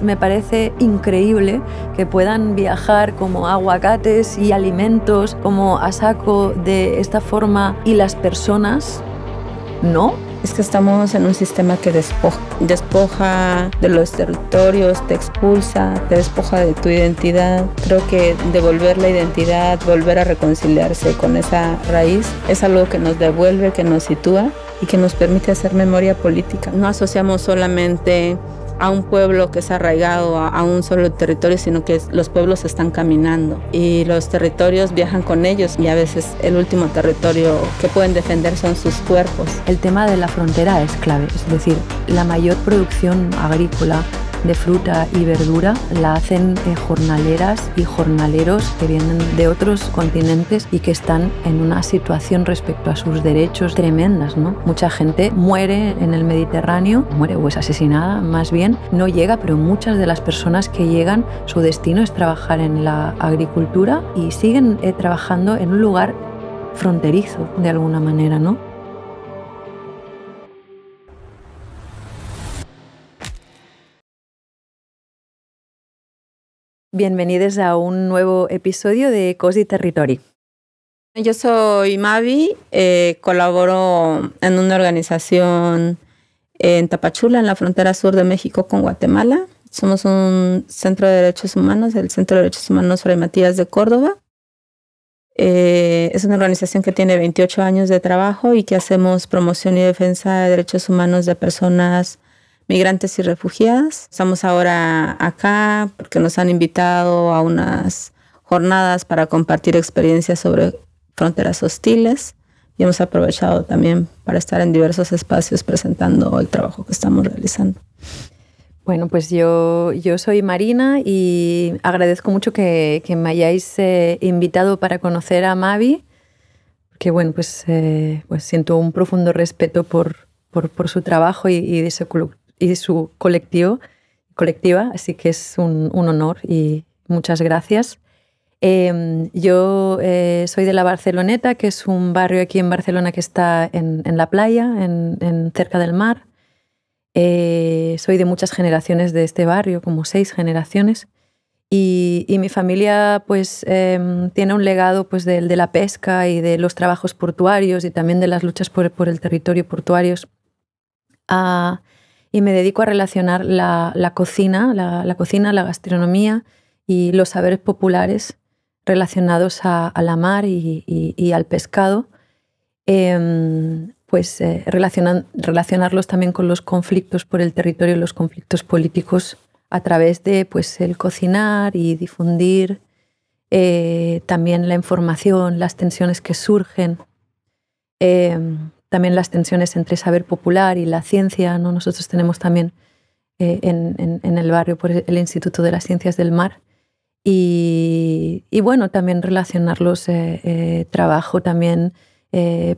me parece increíble que puedan viajar como aguacates y alimentos como a saco de esta forma y las personas no. Es que estamos en un sistema que despoja de los territorios, te expulsa, te despoja de tu identidad. Creo que devolver la identidad, volver a reconciliarse con esa raíz, es algo que nos devuelve, que nos sitúa y que nos permite hacer memoria política. No asociamos solamente a un pueblo que es arraigado a un solo territorio, sino que los pueblos están caminando y los territorios viajan con ellos, y a veces el último territorio que pueden defender son sus cuerpos. El tema de la frontera es clave, es decir, la mayor producción agrícola de fruta y verdura la hacen jornaleras y jornaleros que vienen de otros continentes y que están en una situación respecto a sus derechos tremendas, ¿no? Mucha gente muere en el Mediterráneo, muere o es asesinada más bien, no llega, pero muchas de las personas que llegan, su destino es trabajar en la agricultura y siguen trabajando en un lugar fronterizo de alguna manera, ¿no? Bienvenidos a un nuevo episodio de Cosi Territory. Yo soy Mavi, colaboro en una organización en Tapachula, en la frontera sur de México con Guatemala. Somos un centro de derechos humanos, el Centro de Derechos Humanos Fray Matías de Córdoba. Es una organización que tiene 28 años de trabajo y que hacemos promoción y defensa de derechos humanos de personas migrantes y refugiadas. Estamos ahora acá porque nos han invitado a unas jornadas para compartir experiencias sobre fronteras hostiles y hemos aprovechado también para estar en diversos espacios presentando el trabajo que estamos realizando. Bueno, pues yo soy Marina y agradezco mucho que me hayáis invitado para conocer a Mavi, que bueno, pues siento un profundo respeto por su trabajo y de su colectiva, así que es un honor y muchas gracias. Yo soy de la Barceloneta, que es un barrio aquí en Barcelona que está en la playa, cerca del mar. Soy de muchas generaciones de este barrio, como 6 generaciones, y mi familia pues tiene un legado pues de la pesca y de los trabajos portuarios y también de las luchas por el territorio portuarios. Y me dedico a relacionar la cocina, la gastronomía y los saberes populares relacionados a la mar y al pescado, relacionarlos también con los conflictos por el territorio, los conflictos políticos, a través de pues, el cocinar y difundir también la información, las tensiones que surgen, también las tensiones entre saber popular y la ciencia, ¿no? Nosotros tenemos también en el barrio pues, el Instituto de las Ciencias del Mar. Y bueno, también relacionarlos, trabajo también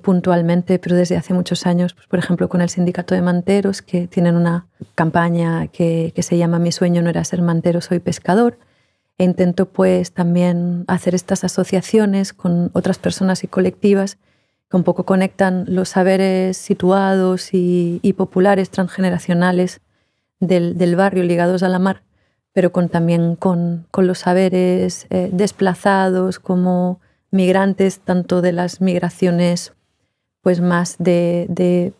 puntualmente, pero desde hace muchos años, pues, por ejemplo, con el Sindicato de Manteros, que tienen una campaña que se llama Mi sueño no era ser mantero, soy pescador. E intento pues también hacer estas asociaciones con otras personas y colectivas que un poco conectan los saberes situados y populares transgeneracionales del barrio ligados a la mar, pero también con los saberes desplazados como migrantes, tanto de las migraciones pues más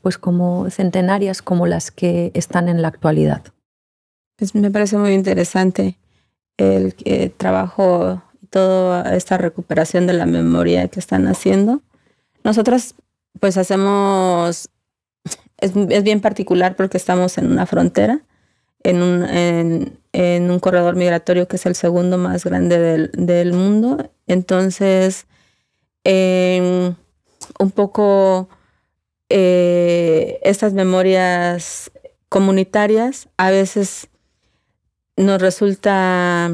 pues como centenarias como las que están en la actualidad. Pues me parece muy interesante el trabajo y toda esta recuperación de la memoria que están haciendo. Nosotras pues hacemos, es bien particular porque estamos en una frontera, en un corredor migratorio que es el segundo más grande del mundo. Entonces, un poco estas memorias comunitarias a veces nos resulta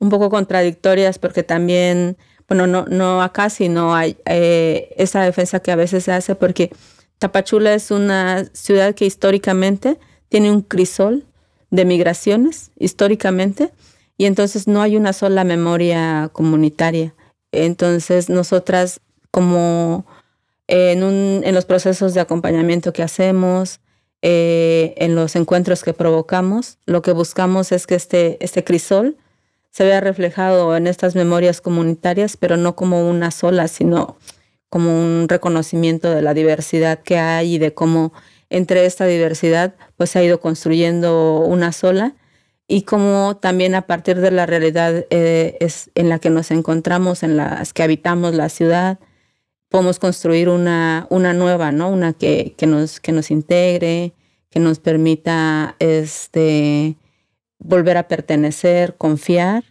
un poco contradictorias porque también, bueno, no acá, sino hay esa defensa que a veces se hace porque Tapachula es una ciudad que históricamente tiene un crisol de migraciones, históricamente, y entonces no hay una sola memoria comunitaria. Entonces nosotras, como en los procesos de acompañamiento que hacemos, en los encuentros que provocamos. Lo que buscamos es que este crisol se vea reflejado en estas memorias comunitarias, pero no como una sola, sino como un reconocimiento de la diversidad que hay y de cómo entre esta diversidad pues se ha ido construyendo una sola, y cómo también a partir de la realidad es en la que nos encontramos, en las que habitamos la ciudad, podemos construir una nueva, ¿no? Una que nos integre, que nos permita volver a pertenecer, confiar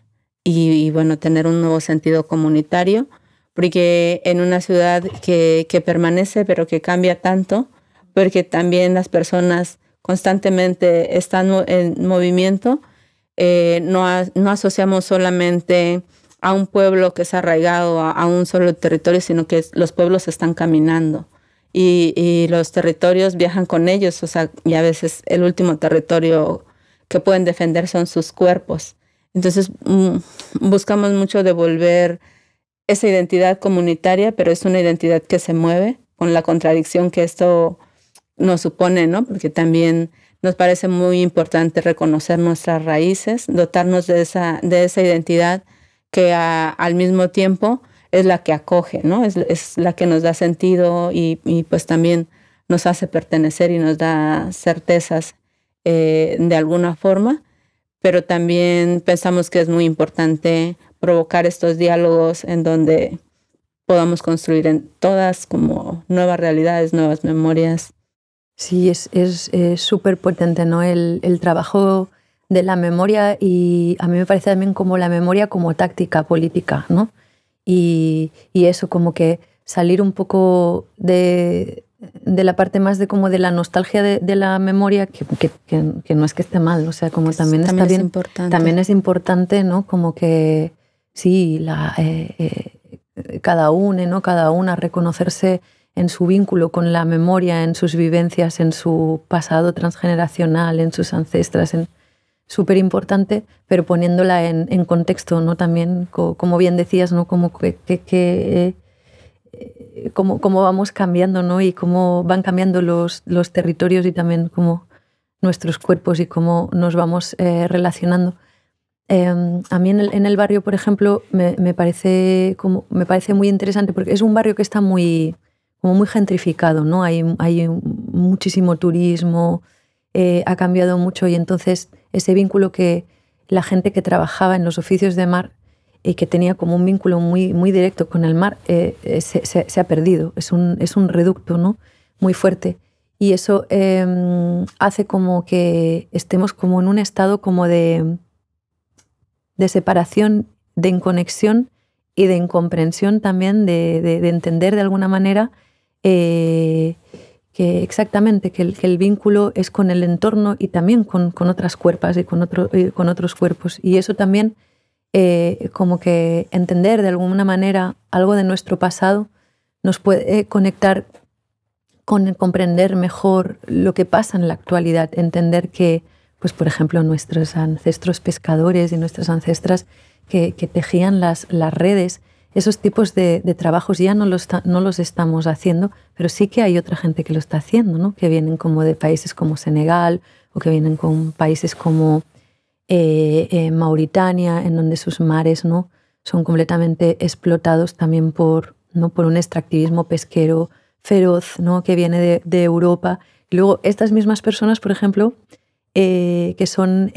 y bueno, tener un nuevo sentido comunitario, porque en una ciudad que permanece pero que cambia tanto, porque también las personas constantemente están en movimiento, no asociamos solamente a un pueblo que es arraigado a un solo territorio, sino que los pueblos están caminando y los territorios viajan con ellos, o sea, y a veces el último territorio que pueden defender son sus cuerpos. Entonces buscamos mucho devolver esa identidad comunitaria, pero es una identidad que se mueve con la contradicción que esto nos supone, ¿no? Porque también nos parece muy importante reconocer nuestras raíces, dotarnos de esa identidad que al mismo tiempo es la que acoge, ¿no? Es la que nos da sentido y pues también nos hace pertenecer y nos da certezas de alguna forma, pero también pensamos que es muy importante provocar estos diálogos en donde podamos construir en todas como nuevas realidades, nuevas memorias. Sí, es súper potente, ¿no? El trabajo de la memoria, y a mí me parece también como la memoria como táctica política, ¿no? Y eso, como que salir un poco de la parte más de como de la nostalgia de la memoria, que no es que esté mal, o sea, como también está bien, importante. también es importante, ¿no? Como que sí, cada uno, ¿no? Cada una reconocerse en su vínculo con la memoria, en sus vivencias, en su pasado transgeneracional, en sus ancestras, súper importante, pero poniéndola en contexto, ¿no? También, como bien decías, ¿no? Como cómo vamos cambiando, ¿no? Y cómo van cambiando los territorios y también como nuestros cuerpos y cómo nos vamos relacionando. A mí en el barrio, por ejemplo, me parece muy interesante porque es un barrio que está muy gentrificado, ¿no? Hay muchísimo turismo, ha cambiado mucho, y entonces ese vínculo que la gente que trabajaba en los oficios de mar y que tenía como un vínculo muy, muy directo con el mar se ha perdido. Es un reducto, ¿no? Muy fuerte. Y eso hace como que estemos como en un estado como de separación, de inconexión y de incomprensión también, de entender de alguna manera que exactamente que el vínculo es con el entorno y también con otras cuerpas y con otros cuerpos. Y eso también, como que entender de alguna manera algo de nuestro pasado nos puede conectar con comprender mejor lo que pasa en la actualidad, entender que, pues por ejemplo, nuestros ancestros pescadores y nuestras ancestras que tejían las redes, esos tipos de trabajos ya no los estamos haciendo, pero sí que hay otra gente que lo está haciendo, ¿no? Que vienen como de países como Senegal o que vienen con países como Mauritania, en donde sus mares, ¿no? Son completamente explotados también por un extractivismo pesquero feroz, ¿no? Que viene de Europa. Y luego estas mismas personas, por ejemplo, que son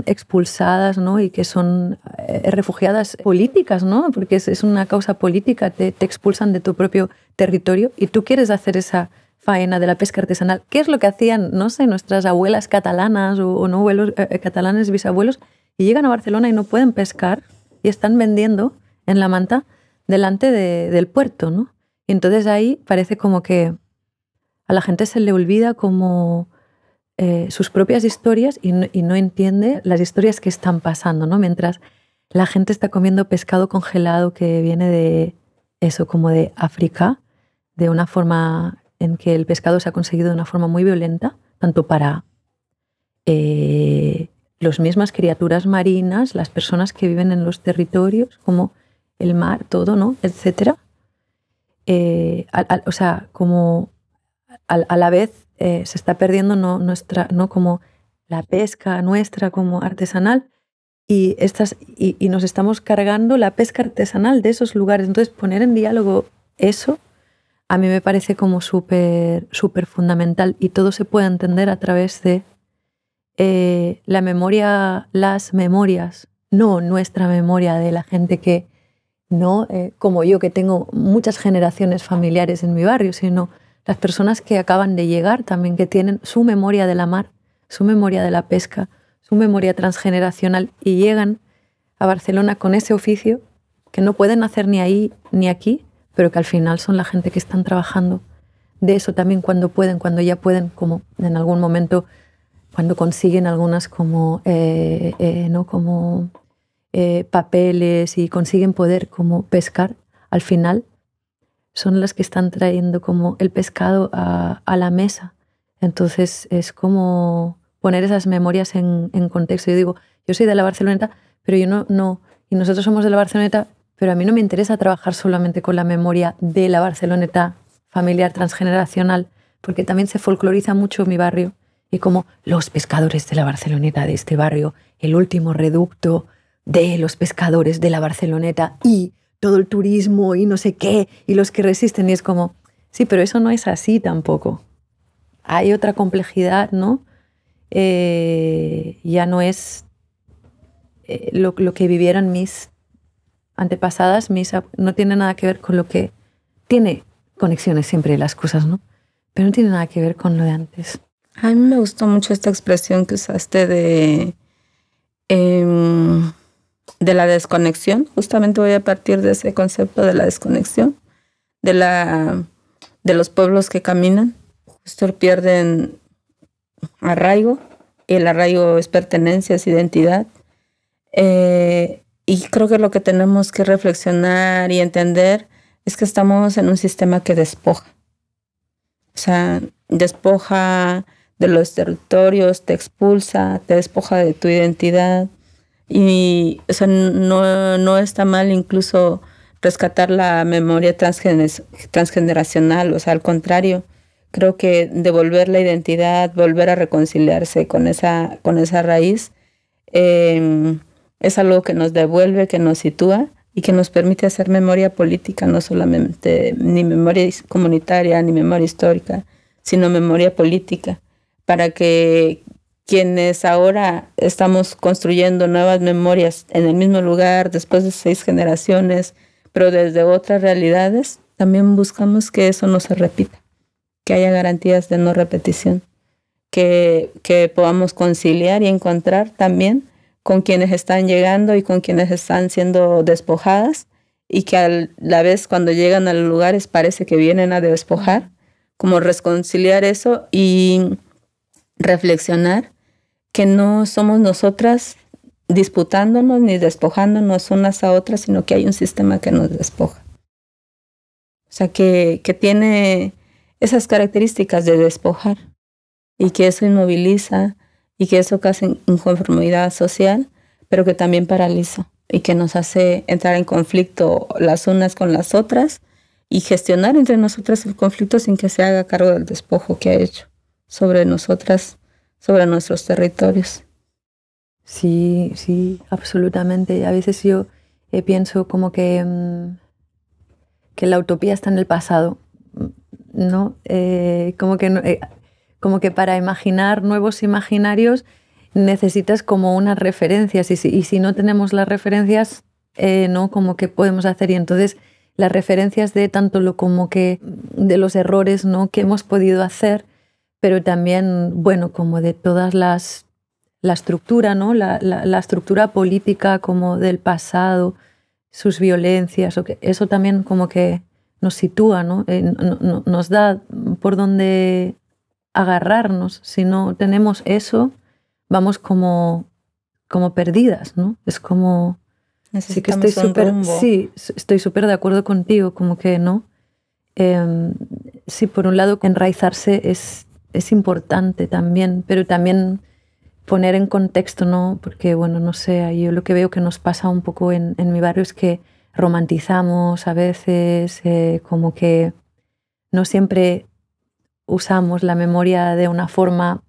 expulsadas, ¿no? Y que son refugiadas políticas, ¿no? Porque es una causa política, te expulsan de tu propio territorio y tú quieres hacer esa faena de la pesca artesanal. ¿Qué es lo que hacían, no sé, nuestras abuelas catalanas o no abuelos catalanes, bisabuelos, y llegan a Barcelona y no pueden pescar y están vendiendo en la manta delante del puerto, ¿no? Y entonces ahí parece como que a la gente se le olvida como sus propias historias y no entiende las historias que están pasando, ¿no? Mientras la gente está comiendo pescado congelado que viene de eso, como de África, de una forma en que el pescado se ha conseguido de una forma muy violenta, tanto para las mismas criaturas marinas, las personas que viven en los territorios, como el mar, todo, ¿no? Etcétera. O sea, como a la vez se está perdiendo no como la pesca nuestra como artesanal y nos estamos cargando la pesca artesanal de esos lugares. Entonces poner en diálogo eso a mí me parece como súper fundamental, y todo se puede entender a través de la memoria, las memorias, no nuestra memoria de la gente que, no como yo, que tengo muchas generaciones familiares en mi barrio, sino las personas que acaban de llegar también, que tienen su memoria de la mar, su memoria de la pesca, su memoria transgeneracional, y llegan a Barcelona con ese oficio que no pueden hacer ni ahí ni aquí, pero que al final son la gente que están trabajando de eso también cuando pueden, cuando ya pueden, como en algún momento, cuando consiguen algunas como, ¿no? como papeles y consiguen poder como pescar, al final son las que están trayendo como el pescado a la mesa. Entonces es como poner esas memorias en contexto. Yo digo, yo soy de la Barceloneta, pero yo no, y nosotros somos de la Barceloneta, pero a mí no me interesa trabajar solamente con la memoria de la Barceloneta familiar transgeneracional, porque también se folcloriza mucho mi barrio, y como los pescadores de la Barceloneta, de este barrio, el último reducto de los pescadores de la Barceloneta y todo el turismo y no sé qué, y los que resisten, y es como, sí, pero eso no es así tampoco. Hay otra complejidad, ¿no? Ya no es lo que vivieran mis antepasadas, no tiene nada que ver con lo que tiene conexiones siempre las cosas, ¿no? Pero no tiene nada que ver con lo de antes. A mí me gustó mucho esta expresión que usaste de la desconexión. Justamente voy a partir de ese concepto de la desconexión, de los pueblos que caminan. Justo pierden arraigo, y el arraigo es pertenencia, es identidad. Y creo que lo que tenemos que reflexionar y entender es que estamos en un sistema que despoja. O sea, despoja de los territorios, te expulsa, te despoja de tu identidad. Y o sea, no está mal incluso rescatar la memoria transgeneracional. O sea, al contrario, creo que devolver la identidad, volver a reconciliarse con esa raíz, es algo que nos devuelve, que nos sitúa y que nos permite hacer memoria política, no solamente ni memoria comunitaria, ni memoria histórica, sino memoria política, para que quienes ahora estamos construyendo nuevas memorias en el mismo lugar, después de 6 generaciones, pero desde otras realidades, también buscamos que eso no se repita, que haya garantías de no repetición, que podamos conciliar y encontrar también con quienes están llegando y con quienes están siendo despojadas, y que a la vez cuando llegan a los lugares parece que vienen a despojar, como reconciliar eso y reflexionar que no somos nosotras disputándonos ni despojándonos unas a otras, sino que hay un sistema que nos despoja. O sea, que tiene esas características de despojar, y que eso inmoviliza, y que eso causa inconformidad social, pero que también paraliza y que nos hace entrar en conflicto las unas con las otras y gestionar entre nosotras el conflicto sin que se haga cargo del despojo que ha hecho sobre nosotras, sobre nuestros territorios. Sí, absolutamente. A veces yo pienso como que la utopía está en el pasado, ¿no? Como que para imaginar nuevos imaginarios necesitas como unas referencias, y si no tenemos las referencias, ¿no? Como que podemos hacer, y entonces las referencias de tanto como que de los errores, ¿no? que hemos podido hacer, pero también, bueno, como de todas la estructura, ¿no? la estructura política como del pasado, sus violencias, eso también como que nos sitúa, ¿no? Nos da por dónde agarrarnos. Si no tenemos eso, vamos como perdidas, ¿no? Es como... Sí, que estoy súper de acuerdo contigo, como que no. Sí, por un lado, enraizarse es importante también, pero también poner en contexto, ¿no? Porque, bueno, no sé, yo lo que veo que nos pasa un poco en mi barrio es que romantizamos a veces, como que no siempre usamos la memoria de una forma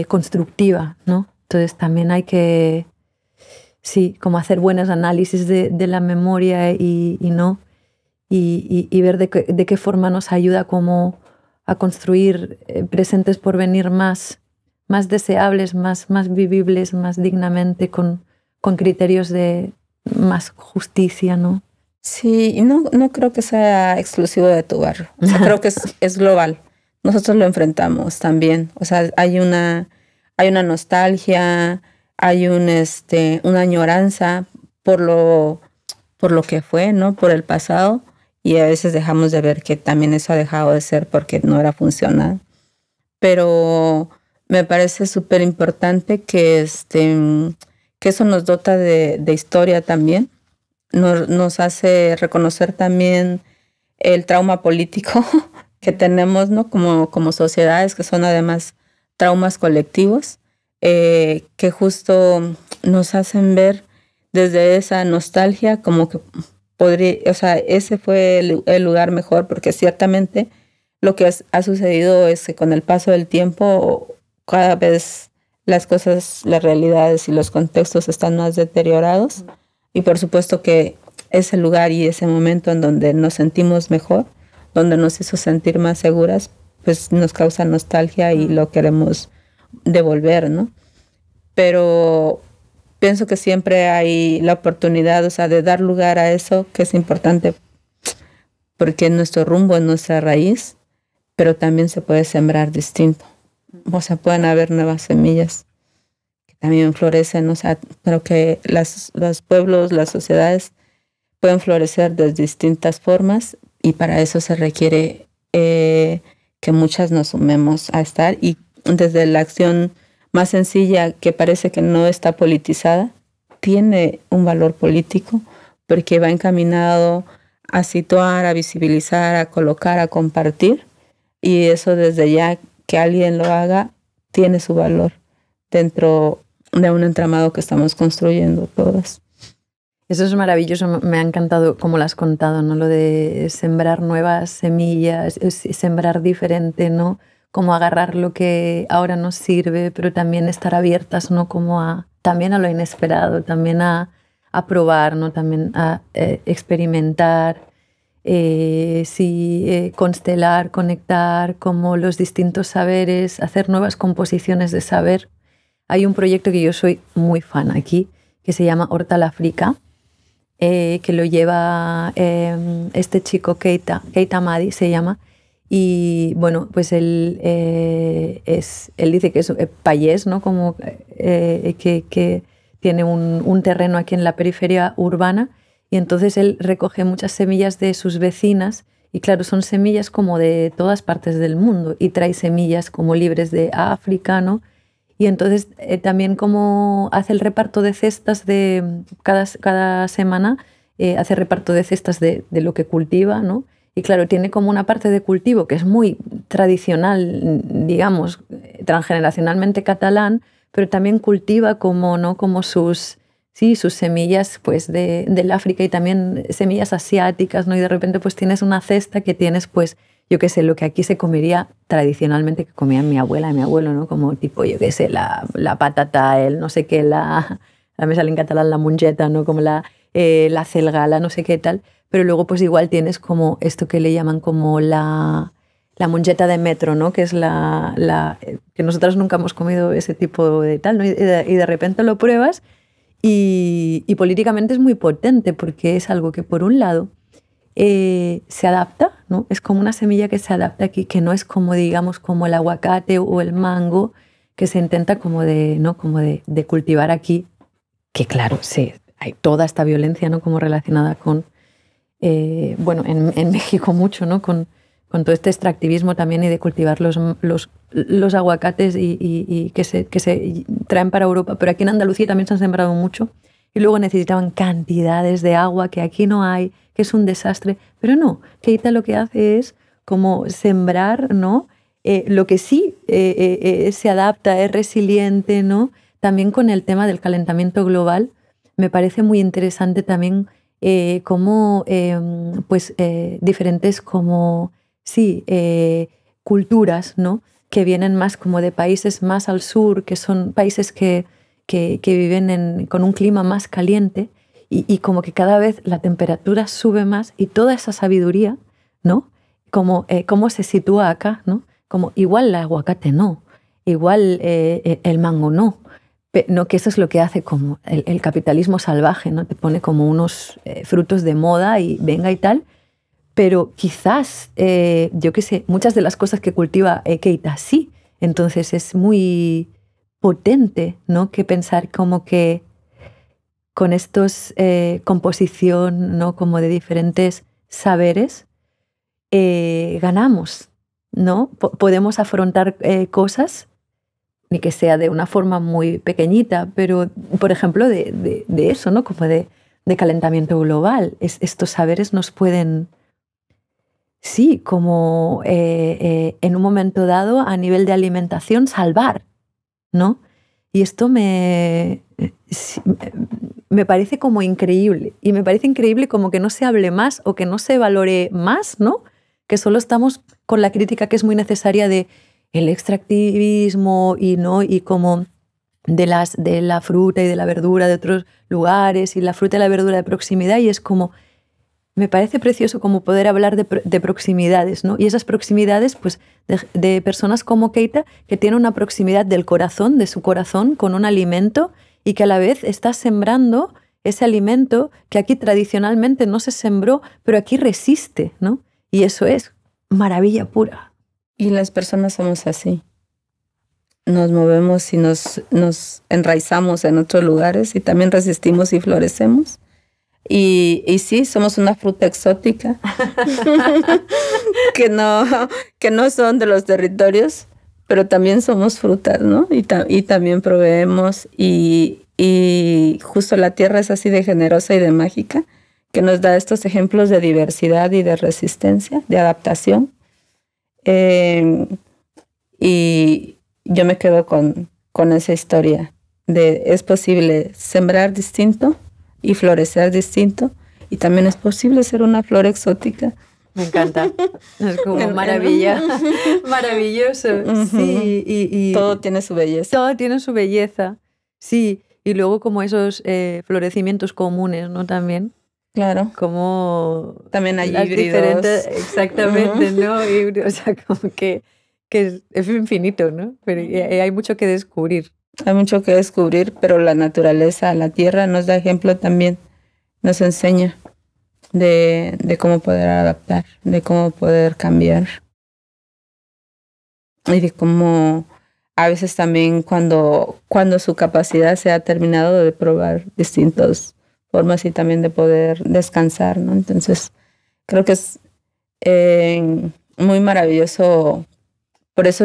constructiva, ¿no? Entonces también hay que, sí, como hacer buenos análisis de la memoria y ver de qué forma nos ayuda como a construir presentes por venir más deseables, más vivibles, más dignamente, con criterios de más justicia, ¿no? Sí, y no creo que sea exclusivo de tu barrio. O sea, creo que es global. Nosotros lo enfrentamos también. O sea, hay una nostalgia, hay una añoranza por lo que fue, ¿no? Por el pasado. Y a veces dejamos de ver que también eso ha dejado de ser porque no era funcional. Pero me parece súper importante que eso nos dota de historia también. Nos hace reconocer también el trauma político que tenemos, ¿no? Como sociedades, que son además traumas colectivos, que justo nos hacen ver desde esa nostalgia como que o sea, ese fue el lugar mejor, porque ciertamente lo que ha sucedido es que con el paso del tiempo cada vez las cosas, las realidades y los contextos están más deteriorados. Y por supuesto que ese lugar y ese momento en donde nos sentimos mejor, donde nos hizo sentir más seguras, pues nos causa nostalgia y lo queremos devolver, ¿no? Pero pienso que siempre hay la oportunidad, o sea, de dar lugar a eso, que es importante porque es nuestro rumbo, es nuestra raíz, pero también se puede sembrar distinto. O sea, pueden haber nuevas semillas que también florecen. O sea, creo que los pueblos, las sociedades pueden florecer de distintas formas y para eso se requiere que muchas nos sumemos a estar, y desde la acción más sencilla, que parece que no está politizada, tiene un valor político porque va encaminado a situar, a visibilizar, a colocar, a compartir, y eso desde ya que alguien lo haga tiene su valor dentro de un entramado que estamos construyendo todas. Eso es maravilloso, me ha encantado cómo lo has contado, ¿no? Lo de sembrar nuevas semillas, sembrar diferente, ¿no? Como agarrar lo que ahora nos sirve, pero también estar abiertas, ¿no? Como también a lo inesperado, también a probar, ¿no? También a experimentar, constelar, conectar, como los distintos saberes, hacer nuevas composiciones de saber. Hay un proyecto que yo soy muy fan aquí, que se llama Hortal África, que lo lleva este chico, Keita Madi se llama, y bueno, pues él dice que es payés, ¿no? Como que tiene un terreno aquí en la periferia urbana, y entonces él recoge muchas semillas de sus vecinas, y claro, son semillas como de todas partes del mundo, y trae semillas como libres de África, ¿no? Y entonces también como hace el reparto de cestas de cada semana, hace reparto de cestas de lo que cultiva, ¿no? Y claro, tiene como una parte de cultivo que es muy tradicional, digamos, transgeneracionalmente catalán, pero también cultiva como, ¿no? Como sus semillas pues del África, y también semillas asiáticas, ¿no? Y de repente pues tienes una cesta que tienes pues, yo qué sé, lo que aquí se comería tradicionalmente, que comían mi abuela y mi abuelo, ¿no? Como tipo, yo qué sé, la patata, el no sé qué, me sale en catalán la mongeta, ¿no? Como la celga, la no sé qué tal. Pero luego pues igual tienes como esto que le llaman como la mongeta de metro, ¿no? Que es que nosotros nunca hemos comido ese tipo de tal, ¿no? Y de repente lo pruebas y políticamente es muy potente, porque es algo que por un lado se adapta, ¿no? Es como una semilla que se adapta aquí, que no es como, digamos, como el aguacate o el mango, que se intenta como de cultivar aquí, que claro, sí, hay toda esta violencia, ¿no? Como relacionada con, bueno, en México mucho, ¿no? Con todo este extractivismo también, y de cultivar los aguacates y que se traen para Europa, pero aquí en Andalucía también se han sembrado mucho, y luego necesitaban cantidades de agua que aquí no hay, que es un desastre. Pero no, Keita lo que hace es como sembrar, ¿no? Lo que sí se adapta, es resiliente, ¿no? También con el tema del calentamiento global, me parece muy interesante también cómo pues, diferentes como sí, culturas, ¿no? Que vienen más como de países más al sur, que son países que viven con un clima más caliente y como que cada vez la temperatura sube más y toda esa sabiduría, ¿no? Como cómo se sitúa acá, ¿no? Como igual el aguacate no, igual el mango no. No, que eso es lo que hace como el capitalismo salvaje, ¿no? Te pone como unos frutos de moda y venga y tal, pero quizás, yo qué sé, muchas de las cosas que cultiva Keita sí. Entonces es muy potente, ¿no? Que pensar como que con estos composición, ¿no? Como de diferentes saberes, ganamos, ¿no? Podemos afrontar cosas, ni que sea de una forma muy pequeñita, pero, por ejemplo, de eso, ¿no? Como de calentamiento global. Estos saberes nos pueden, sí, como en un momento dado, a nivel de alimentación, salvar, ¿no? Y esto me parece como increíble. Y me parece increíble como que no se hable más o que no se valore más, ¿no? Que solo estamos con la crítica que es muy necesaria de el extractivismo y, ¿no? Y como de la fruta y de la verdura de otros lugares y la fruta y la verdura de proximidad. Y es como, me parece precioso como poder hablar de proximidades, ¿no? Y esas proximidades, pues, de personas como Keita, que tiene una proximidad del corazón, de su corazón, con un alimento y que a la vez está sembrando ese alimento que aquí tradicionalmente no se sembró, pero aquí resiste, ¿no? Y eso es maravilla pura. Y las personas somos así. Nos movemos y nos enraizamos en otros lugares y también resistimos y florecemos. Y sí, somos una fruta exótica que no son de los territorios, pero también somos frutas, ¿no? Y también proveemos y justo la tierra es así de generosa y de mágica, que nos da estos ejemplos de diversidad y de resistencia, de adaptación. Y yo me quedo con esa historia de es posible sembrar distinto y florecer distinto, y también es posible ser una flor exótica. Me encanta. Es como maravilla. Maravilloso. Sí. Y todo tiene su belleza. Todo tiene su belleza. Sí. Y luego como esos florecimientos comunes, ¿no? También. Claro. Como también hay híbridos. Exactamente, ¿no? O sea, como que es infinito, ¿no? Pero hay mucho que descubrir. Hay mucho que descubrir, pero la naturaleza, la tierra nos da ejemplo también, nos enseña de cómo poder adaptar, de cómo poder cambiar. Y de cómo a veces también cuando su capacidad se ha terminado de probar distintas formas y también de poder descansar, ¿no? Entonces, creo que es muy maravilloso. Por eso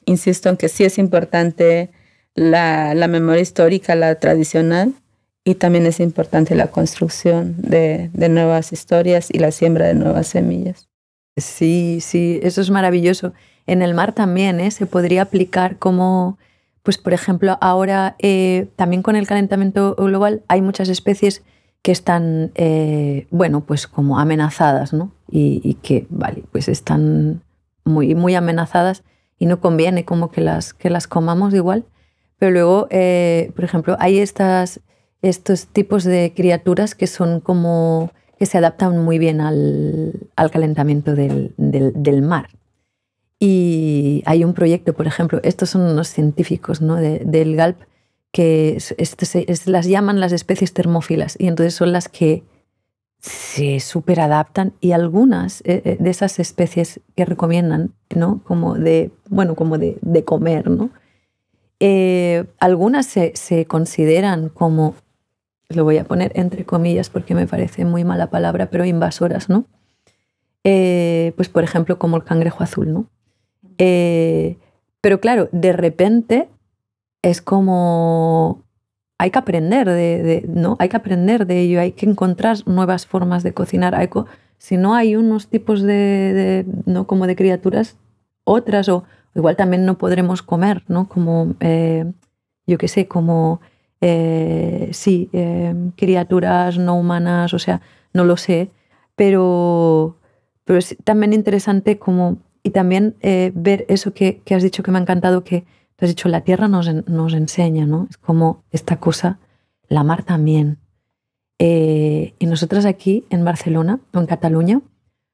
insisto en que sí es importante la memoria histórica, la tradicional, y también es importante la construcción de nuevas historias y la siembra de nuevas semillas. Sí, sí, eso es maravilloso. En el mar también se podría aplicar como, pues por ejemplo, ahora también con el calentamiento global hay muchas especies que están, bueno, pues como amenazadas, ¿no? Y que, vale, pues están muy, muy amenazadas y no conviene como que las comamos igual. Pero luego, por ejemplo, hay estos tipos de criaturas que son como que se adaptan muy bien al calentamiento del mar. Y hay un proyecto, por ejemplo, estos son unos científicos, ¿no? del GALP, que las llaman las especies termófilas, y entonces son las que se superadaptan, y algunas de esas especies que recomiendan, ¿no? como de comer, ¿no? Algunas se consideran como, lo voy a poner entre comillas porque me parece muy mala palabra, pero invasoras, ¿no? Pues por ejemplo como el cangrejo azul, ¿no? Pero claro, de repente es como hay que aprender ¿no? Hay que aprender de ello, hay que encontrar nuevas formas de cocinar. Si no hay unos tipos ¿no? como de criaturas, otras, o igual también no podremos comer, ¿no? Como, yo qué sé, como, criaturas no humanas, o sea, no lo sé, pero Pero es también interesante como, y también ver eso que has dicho que me ha encantado, que tú has dicho, la tierra nos enseña, ¿no? Es como esta cosa, la mar también. Y nosotras aquí en Barcelona o en Cataluña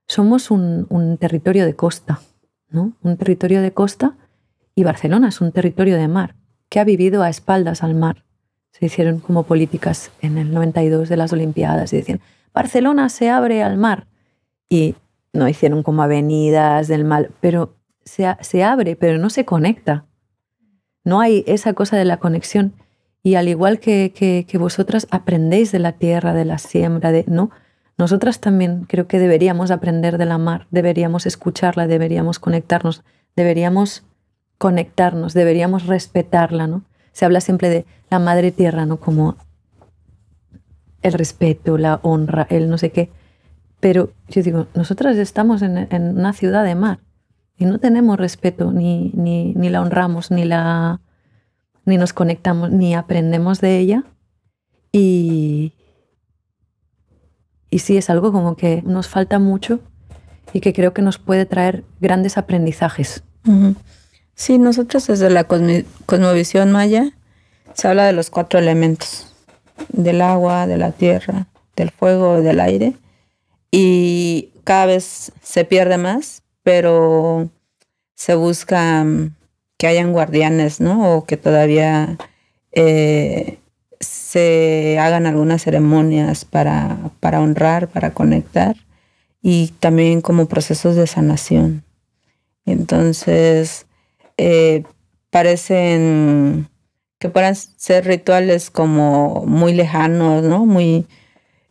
somos un territorio de costa, ¿no? Un territorio de costa, y Barcelona es un territorio de mar que ha vivido a espaldas al mar. Se hicieron como políticas en el 92 de las Olimpiadas y decían, Barcelona se abre al mar. Y no hicieron como avenidas del mar, pero se abre, pero no se conecta. No hay esa cosa de la conexión. Y al igual que vosotras aprendéis de la tierra, de la siembra, ¿no? Nosotras también creo que deberíamos aprender de la mar, deberíamos escucharla, deberíamos conectarnos, deberíamos respetarla, ¿no? Se habla siempre de la madre tierra, ¿no? Como el respeto, la honra, el no sé qué. Pero yo digo, nosotras estamos en una ciudad de mar y no tenemos respeto, ni la honramos, ni nos conectamos, ni aprendemos de ella. Y sí, es algo como que nos falta mucho y que creo que nos puede traer grandes aprendizajes. Uh-huh. Sí, nosotros desde la cosmovisión maya se habla de los 4 elementos, del agua, de la tierra, del fuego, del aire, y cada vez se pierde más, pero se busca que hayan guardianes, ¿no? O que todavía se hagan algunas ceremonias para honrar, para conectar, y también como procesos de sanación. Entonces, parecen que puedan ser rituales como muy lejanos, ¿no? Muy,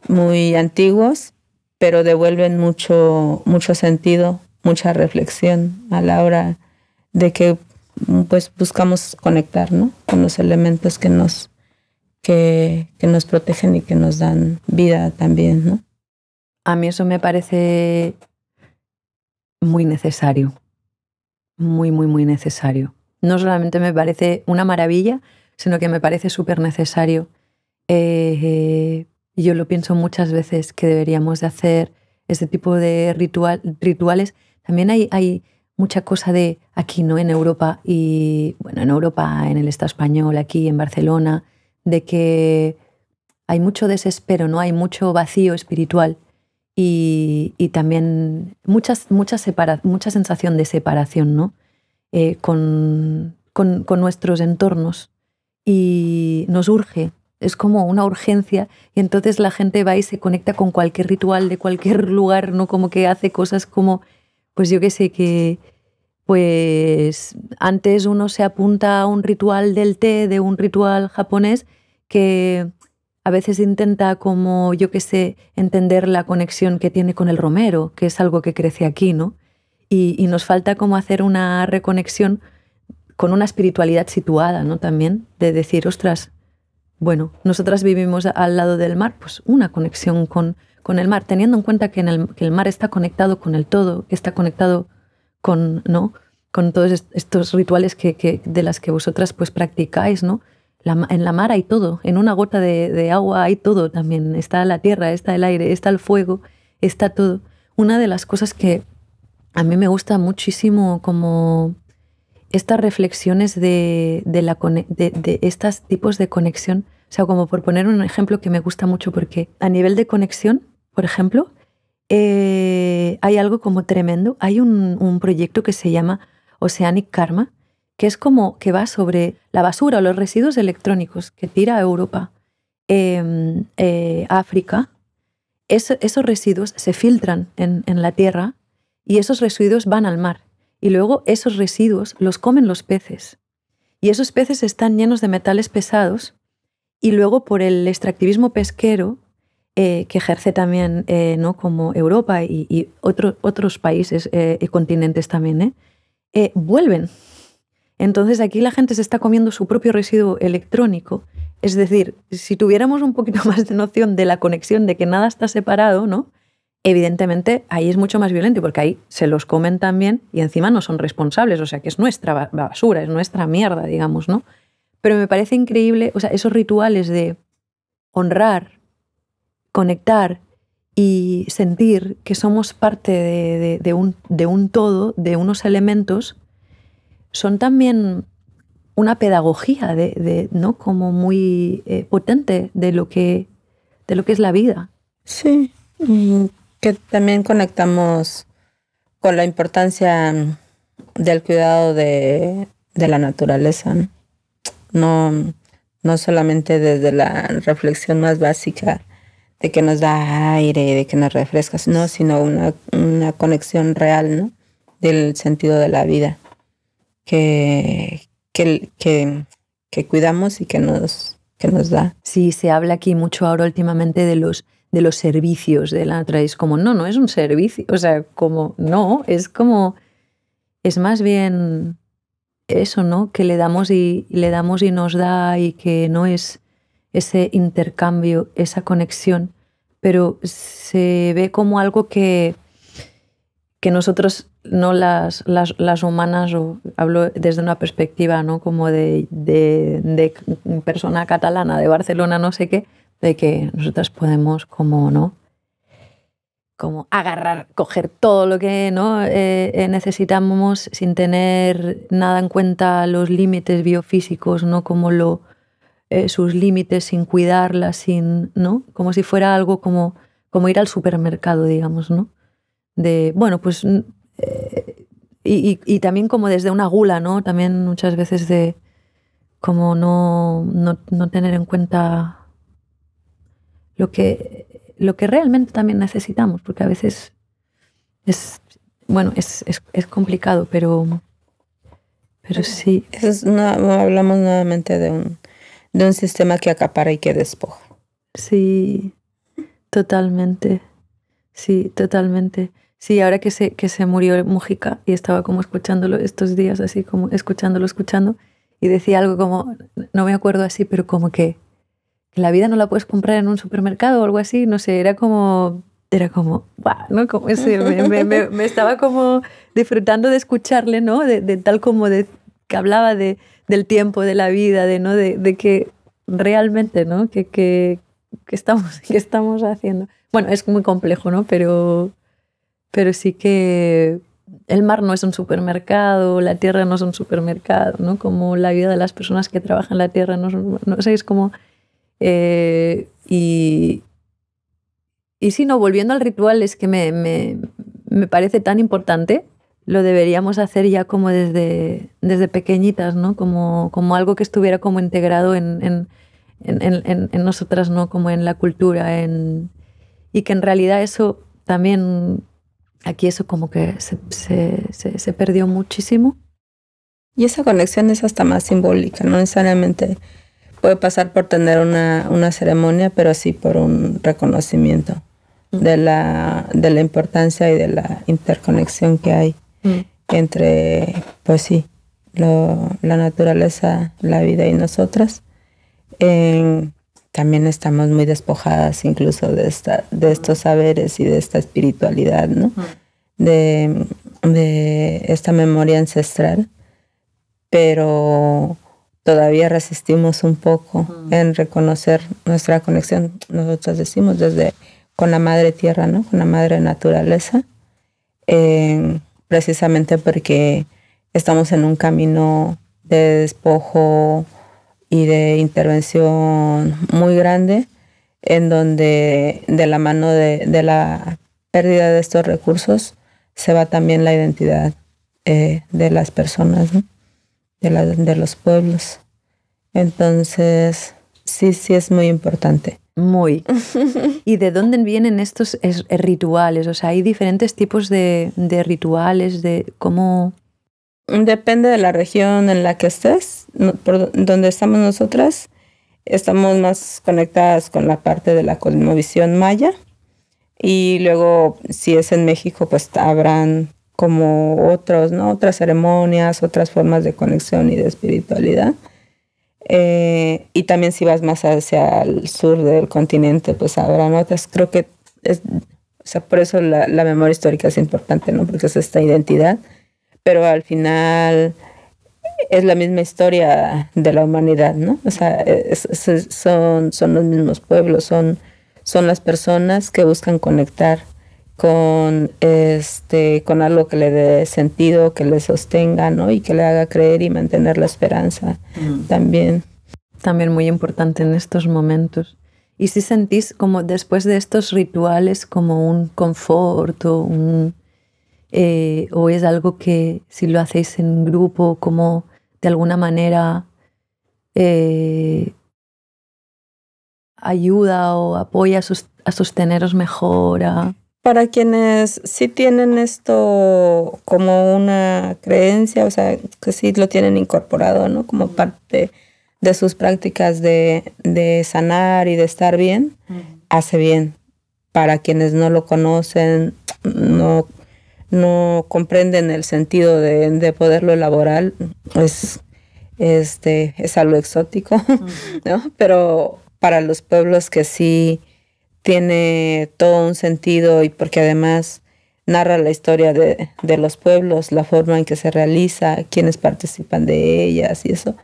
muy antiguos, pero devuelven mucho sentido, mucha reflexión a la hora de que pues buscamos conectar, ¿no? Con los elementos que nos protegen y que nos dan vida también, ¿no? A mí eso me parece muy necesario, muy, muy, muy necesario. No solamente me parece una maravilla, sino que me parece súper necesario. Yo lo pienso muchas veces que deberíamos de hacer este tipo de rituales. También hay mucha cosa de aquí, ¿no? En Europa, y bueno, en Europa, en el Estado español, aquí en Barcelona, de que hay mucho desespero, ¿no? Hay mucho vacío espiritual y también mucha sensación de separación, ¿no? Con nuestros entornos, y nos urge. Es como una urgencia, y entonces la gente va y se conecta con cualquier ritual de cualquier lugar, ¿no? Como que hace cosas como, pues yo qué sé, que pues antes uno se apunta a un ritual del té, de un ritual japonés, que a veces intenta como, yo qué sé, entender la conexión que tiene con el romero, que es algo que crece aquí, ¿no? Y nos falta como hacer una reconexión con una espiritualidad situada, ¿no? También, de decir, ostras, bueno, nosotras vivimos al lado del mar, pues una conexión con el mar, teniendo en cuenta que el mar está conectado con el todo, que está conectado con, ¿no? Con todos estos rituales de las que vosotras pues practicáis, ¿no? En la mar hay todo, en una gota de agua hay todo también. Está la tierra, está el aire, está el fuego, está todo. Una de las cosas que a mí me gusta muchísimo, como estas reflexiones de estos tipos de conexión, o sea, como por poner un ejemplo que me gusta mucho, porque a nivel de conexión, por ejemplo, hay algo como tremendo. Hay un proyecto que se llama Oceanic Karma, que es como que va sobre la basura o los residuos electrónicos que tira a Europa, África. Esos residuos se filtran en la tierra y esos residuos van al mar. Y luego esos residuos los comen los peces. Y esos peces están llenos de metales pesados, y luego por el extractivismo pesquero que ejerce también ¿no? como Europa y otros países y continentes también, vuelven. Entonces aquí la gente se está comiendo su propio residuo electrónico. Es decir, si tuviéramos un poquito más de noción de la conexión, de que nada está separado, ¿no? Evidentemente ahí es mucho más violento, porque ahí se los comen también y encima no son responsables, o sea que es nuestra basura, es nuestra mierda, digamos, ¿no? Pero me parece increíble, o sea, esos rituales de honrar, conectar y sentir que somos parte de un todo, de unos elementos, son también una pedagogía ¿no? como muy potente de lo que es la vida. Sí, y que también conectamos con la importancia del cuidado de la naturaleza, no solamente desde la reflexión más básica de que nos da aire, de que nos refresca, sino una conexión real, ¿no? Del sentido de la vida que cuidamos y que nos da. Sí, se habla aquí mucho ahora últimamente de los servicios de la naturaleza. Es como, no es un servicio. O sea, como, no, es más bien eso, ¿no? Que le damos y nos da, y que no es ese intercambio, esa conexión, pero se ve como algo que nosotros, no las humanas, o hablo desde una perspectiva, ¿no? Como de persona catalana de Barcelona, no sé qué, de que nosotras podemos como, ¿no? Como agarrar, coger todo lo que, ¿no? Necesitamos sin tener nada en cuenta los límites biofísicos, ¿no? Como sus límites, sin cuidarlas, ¿no? Como si fuera algo como ir al supermercado, digamos, ¿no? Bueno, pues y también como desde una gula, ¿no? También muchas veces de como no tener en cuenta lo que realmente también necesitamos, porque a veces es complicado, pero sí. Hablamos nuevamente de un sistema que acapara y que despoja. Sí, totalmente. Sí, totalmente. Sí, ahora que se murió Mújica, y estaba como escuchándolo estos días, así como escuchando, y decía algo como, no me acuerdo así, pero como que la vida no la puedes comprar en un supermercado o algo así, no sé, era como, ¡guau! ¿No? Como ese, me estaba como disfrutando de escucharle, ¿no? De tal como que hablaba del tiempo, de la vida, ¿no? De que realmente, ¿no? Que estamos haciendo. Bueno, es muy complejo, ¿no? Pero sí que el mar no es un supermercado, la tierra no es un supermercado, ¿no? Como la vida de las personas que trabajan en la tierra, no sé, es como... y sí, no, volviendo al ritual, es que me parece tan importante. Lo deberíamos hacer ya como desde pequeñitas, ¿no? Como algo que estuviera como integrado en nosotras, ¿no? Como en la cultura, y que en realidad eso también, aquí eso como que se perdió muchísimo. Y esa conexión es hasta más simbólica, no necesariamente puede pasar por tener una ceremonia, pero sí por un reconocimiento de la importancia y de la interconexión que hay entre, pues sí, la naturaleza, la vida y nosotras. También estamos muy despojadas incluso de estos saberes y de esta espiritualidad, ¿no? De esta memoria ancestral, pero todavía resistimos un poco en reconocer nuestra conexión. Nosotros decimos con la madre tierra, ¿no? Con la madre naturaleza, precisamente porque estamos en un camino de despojo y de intervención muy grande, en donde de la mano de la pérdida de estos recursos se va también la identidad de las personas, ¿no? De los pueblos. Entonces, sí es muy importante. Muy. ¿Y de dónde vienen estos rituales? O sea, hay diferentes tipos de rituales, de cómo... Depende de la región en la que estés. Por donde estamos nosotras, estamos más conectadas con la parte de la cosmovisión maya. Y luego, si es en México, pues habrán como otras ceremonias, otras formas de conexión y de espiritualidad. Y también si vas más hacia el sur del continente, pues habrán otras. Creo que por eso la memoria histórica es importante, ¿no? Porque es esta identidad, pero al final es la misma historia de la humanidad, ¿no? O sea, son los mismos pueblos, son son las personas que buscan conectar con algo que le dé sentido, que le sostenga, ¿no? Y que le haga creer y mantener la esperanza también. También muy importante en estos momentos. ¿Y si sentís como después de estos rituales como un confort o es algo que si lo hacéis en grupo como de alguna manera ayuda o apoya a sosteneros mejor? Para quienes sí tienen esto como una creencia, o sea, que sí lo tienen incorporado, ¿no? Como parte de sus prácticas de sanar y de estar bien, hace bien. Para quienes no lo conocen, no comprenden el sentido de poderlo elaborar, es algo exótico, ¿no? Pero para los pueblos que sí tiene todo un sentido, y porque además narra la historia de los pueblos, la forma en que se realiza, quienes participan de ellas y eso,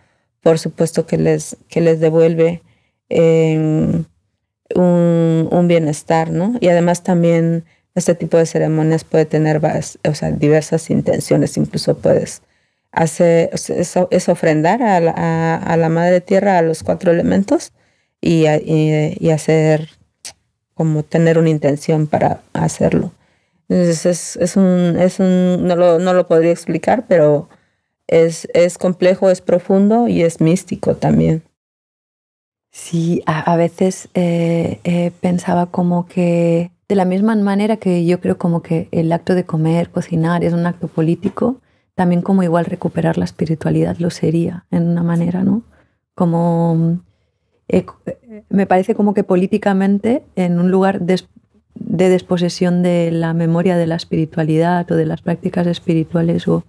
por supuesto que les devuelve un bienestar, ¿no? Y además también este tipo de ceremonias puede tener diversas intenciones. Incluso puedes hacer, es ofrendar a la Madre Tierra, a los 4 elementos, y hacer, como tener una intención para hacerlo. Entonces no lo podría explicar, pero es complejo, es profundo y es místico también. Sí, a veces pensaba como que de la misma manera que yo creo como que el acto de comer, cocinar es un acto político, también como igual recuperar la espiritualidad lo sería en una manera, ¿no? Como me parece como que políticamente en un lugar de desposesión de la memoria de la espiritualidad o de las prácticas espirituales o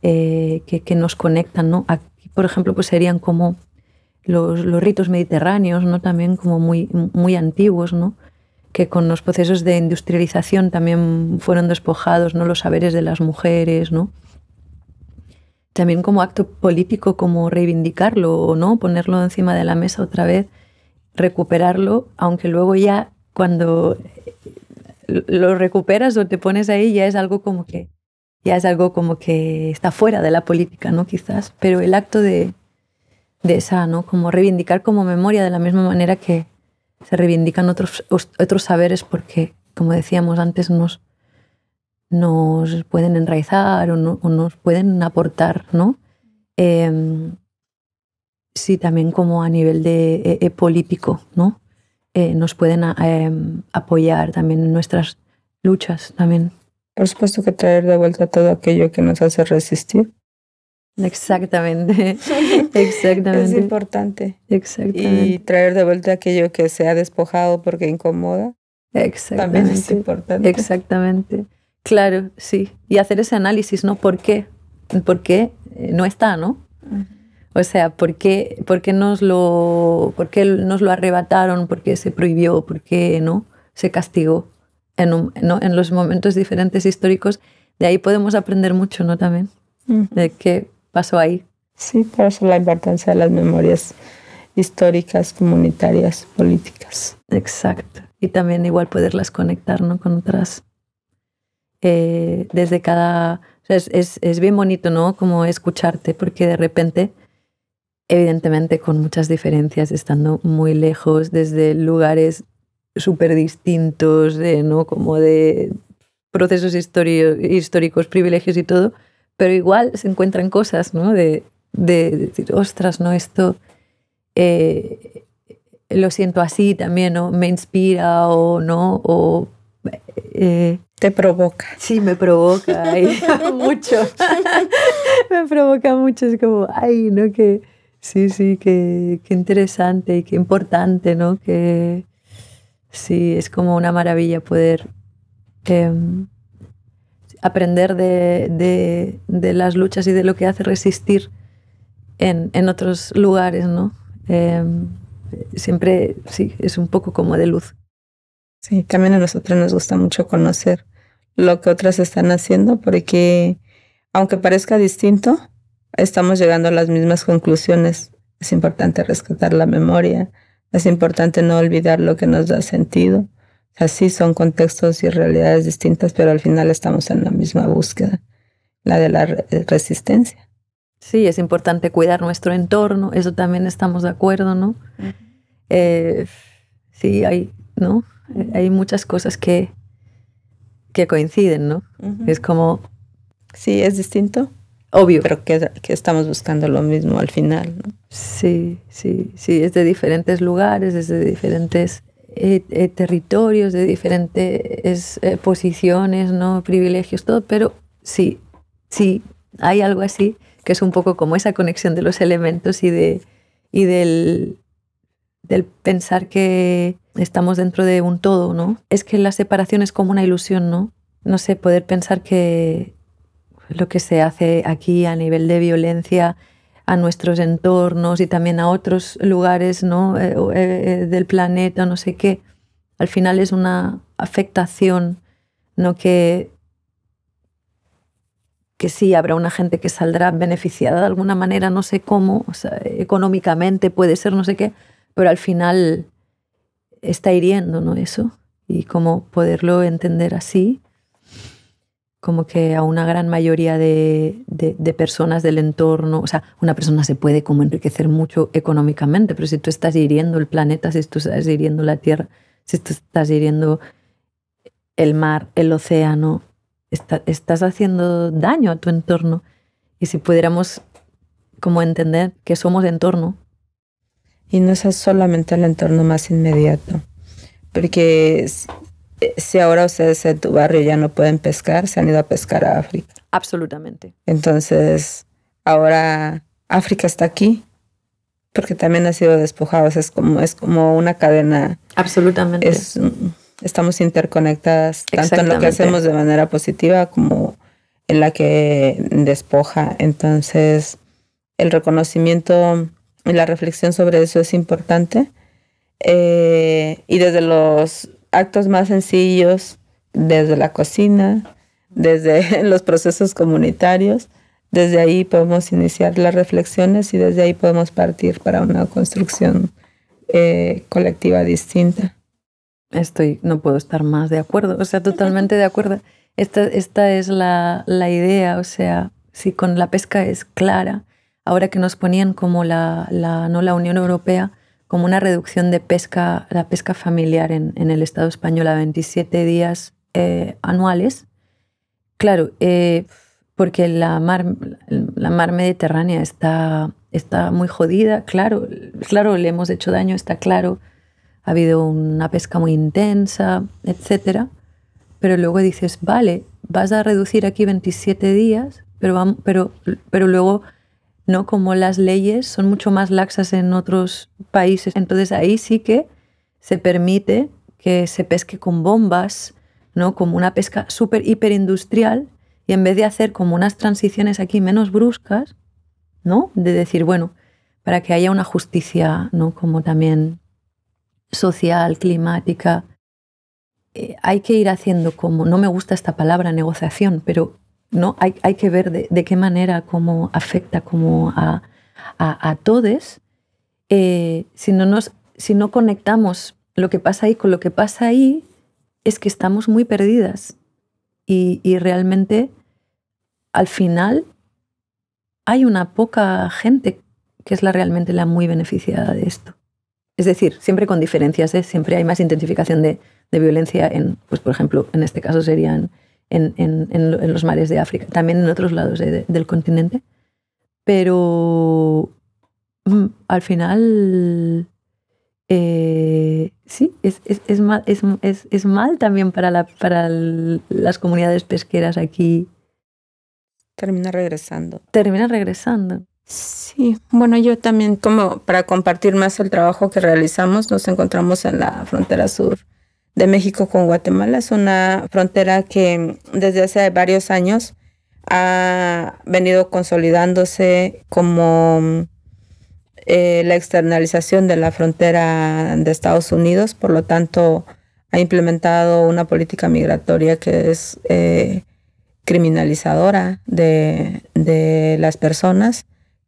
que nos conectan, ¿no? Aquí, por ejemplo, pues serían como los ritos mediterráneos, ¿no? También como muy antiguos, ¿no? Que con los procesos de industrialización también fueron despojados, ¿no? Los saberes de las mujeres, ¿no? También como acto político, como reivindicarlo, ¿no? Ponerlo encima de la mesa otra vez, recuperarlo, aunque luego ya cuando lo recuperas o te pones ahí ya es algo como que está fuera de la política, ¿no? Quizás, pero el acto de esa, ¿no? Como reivindicar como memoria de la misma manera que se reivindican otros saberes, porque, como decíamos antes, nos pueden enraizar o nos pueden aportar, ¿no? Sí, también como a nivel de político, ¿no? Nos pueden apoyar también en nuestras luchas también. Por supuesto que traer de vuelta todo aquello que nos hace resistir. Exactamente, exactamente. Es importante. Exactamente. Y traer de vuelta aquello que se ha despojado porque incomoda. Exactamente. También es importante. Exactamente. Claro, sí. Y hacer ese análisis, ¿no? ¿Por qué? ¿Por qué no está, no? O sea, ¿por qué nos lo arrebataron? ¿Por qué se prohibió? ¿Por qué no se castigó? En los momentos diferentes históricos, de ahí podemos aprender mucho, ¿no? También, de qué pasó ahí. Sí, por eso la importancia de las memorias históricas, comunitarias, políticas. Exacto. Y también igual poderlas conectar, ¿no? Con otras. Desde cada... O sea, es bien bonito, ¿no? Como escucharte, porque de repente, evidentemente con muchas diferencias, estando muy lejos, desde lugares súper distintos, ¿no? Como de procesos históricos, privilegios y todo, pero igual se encuentran cosas, ¿no? De decir, ostras, ¿no? Esto lo siento así también, ¿no? Me inspira o no, o... te provoca. Sí, me provoca mucho. Me provoca mucho, es como, ay, ¿no? Que sí, qué interesante y qué importante, ¿no? Que sí, es como una maravilla poder aprender de las luchas y de lo que hace resistir en otros lugares, ¿no? Siempre, sí, es un poco como de luz. Sí, también a nosotros nos gusta mucho conocer lo que otras están haciendo, porque aunque parezca distinto, estamos llegando a las mismas conclusiones. Es importante rescatar la memoria, Es importante no olvidar lo que nos da sentido. O sea, sí son contextos y realidades distintas, pero al final estamos en la misma búsqueda, la de la resistencia. Sí, es importante cuidar nuestro entorno, eso también estamos de acuerdo, ¿no? Sí, ¿no? Hay muchas cosas que coinciden, ¿no? Es como... Sí, es distinto. Obvio. Pero que estamos buscando lo mismo al final, ¿no? Sí, es de diferentes lugares, es de diferentes territorios, de diferentes posiciones, ¿no? Privilegios, todo, pero sí, hay algo así, que es un poco como esa conexión de los elementos y del pensar que estamos dentro de un todo, ¿no? Es que la separación es como una ilusión, ¿no? No sé, poder pensar que lo que se hace aquí a nivel de violencia a nuestros entornos y también a otros lugares, ¿no? Del planeta, no sé qué, al final es una afectación, ¿no? Que sí, habrá una gente que saldrá beneficiada de alguna manera, no sé cómo, o sea, económicamente puede ser, no sé qué, pero al final está hiriendo, ¿no? Eso. Y como poderlo entender así, como que a una gran mayoría de personas del entorno, o sea, una persona se puede como enriquecer mucho económicamente, pero si tú estás hiriendo el planeta, si tú estás hiriendo la tierra, si tú estás hiriendo el mar, el océano, estás haciendo daño a tu entorno. Y si pudiéramos como entender que somos entorno. Y no es solamente el entorno más inmediato, porque si ahora ustedes en tu barrio ya no pueden pescar, se han ido a pescar a África. Absolutamente. Entonces, ahora África está aquí, porque también ha sido despojado. Es como una cadena. Absolutamente. Estamos interconectadas, tanto en lo que hacemos de manera positiva como en la que despoja. Entonces, el reconocimiento y la reflexión sobre eso es importante. Y desde los actos más sencillos, desde la cocina, desde los procesos comunitarios, desde ahí podemos iniciar las reflexiones y desde ahí podemos partir para una construcción colectiva distinta. No puedo estar más de acuerdo, o sea, totalmente de acuerdo. Esta es la idea, o sea, si con la pesca es clara, ahora que nos ponían como la Unión Europea, como una reducción de pesca, la pesca familiar en el Estado español a 27 días anuales. Claro, porque la mar Mediterránea está muy jodida, claro, le hemos hecho daño, está claro. Ha habido una pesca muy intensa, etcétera. Pero luego dices, vale, vas a reducir aquí 27 días, pero luego, ¿no? Como las leyes son mucho más laxas en otros países, entonces ahí sí que se permite que se pesque con bombas, ¿no? Como una pesca súper hiperindustrial, y en vez de hacer como unas transiciones aquí menos bruscas, ¿no? De decir, bueno, para que haya una justicia, ¿no? Como también social, climática, hay que ir haciendo como, no me gusta esta palabra negociación, pero no hay que ver de qué manera cómo afecta como a todos. Si no conectamos lo que pasa ahí con lo que pasa ahí, es que estamos muy perdidas y realmente al final hay una poca gente que es realmente la muy beneficiada de esto. Es decir, siempre con diferencias, ¿eh? Siempre hay más intensificación de violencia pues por ejemplo, en este caso serían en los mares de África, también en otros lados del continente. Pero al final sí, es mal también para las comunidades pesqueras aquí. Termina regresando. Sí, bueno, yo también, como para compartir más el trabajo que realizamos, nos encontramos en la frontera sur de México con Guatemala. Es una frontera que desde hace varios años ha venido consolidándose como la externalización de la frontera de Estados Unidos. Por lo tanto, ha implementado una política migratoria que es criminalizadora de las personas